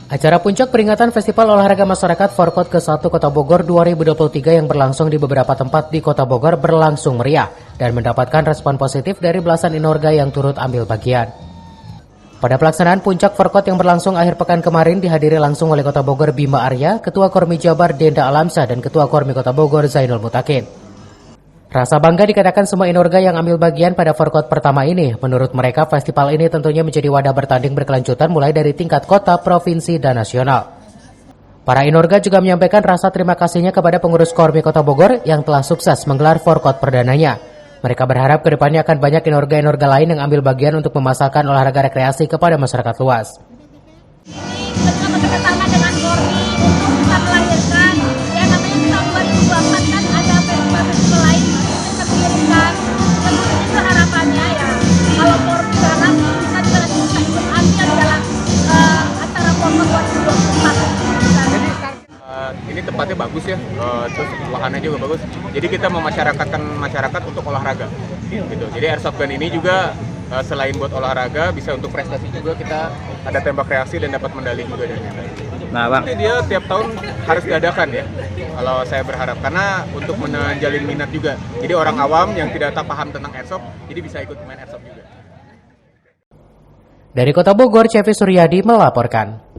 Acara puncak peringatan Festival Olahraga Masyarakat Forkot ke-1 Kota Bogor 2023 yang berlangsung di beberapa tempat di Kota Bogor berlangsung meriah dan mendapatkan respon positif dari belasan inorga yang turut ambil bagian. Pada pelaksanaan puncak Forkot yang berlangsung akhir pekan kemarin dihadiri langsung oleh Kota Bogor Bima Arya, Ketua Kormi Jabar Denda Alamsa dan Ketua Kormi Kota Bogor Zainul Mutakin. Rasa bangga dikatakan semua inorga yang ambil bagian pada Forkot pertama ini. Menurut mereka, festival ini tentunya menjadi wadah bertanding berkelanjutan mulai dari tingkat kota, provinsi, dan nasional. Para inorga juga menyampaikan rasa terima kasihnya kepada pengurus Kormi Kota Bogor yang telah sukses menggelar Forkot perdananya. Mereka berharap kedepannya akan banyak inorga-inorga lain yang ambil bagian untuk memasarkan olahraga rekreasi kepada masyarakat luas. Kita bekerjasama dengan Kormi untuk bisa melahirkan yang namanya tahun 2024 kan ada festival lain kita kirimkan. Kemudian itu harapannya ya kalau Kormi dalam kita juga nanti bisa ikut ambil dalam acara Forkot 2024. Ini tempatnya bagus ya, terus wahannya juga bagus. Jadi kita memasyarakatkan masyarakat untuk olahraga, gitu. Jadi airsoft gun ini juga selain buat olahraga, bisa untuk prestasi juga. Kita ada tembak reaksi dan dapat medali juga dari kita. Nah, Bang, Jadi dia tiap tahun harus diadakan ya. Kalau saya berharap, karena untuk menjalin minat juga. Jadi orang awam yang tidak paham tentang airsoft, jadi bisa ikut main airsoft juga. Dari Kota Bogor, Cevi Suryadi melaporkan.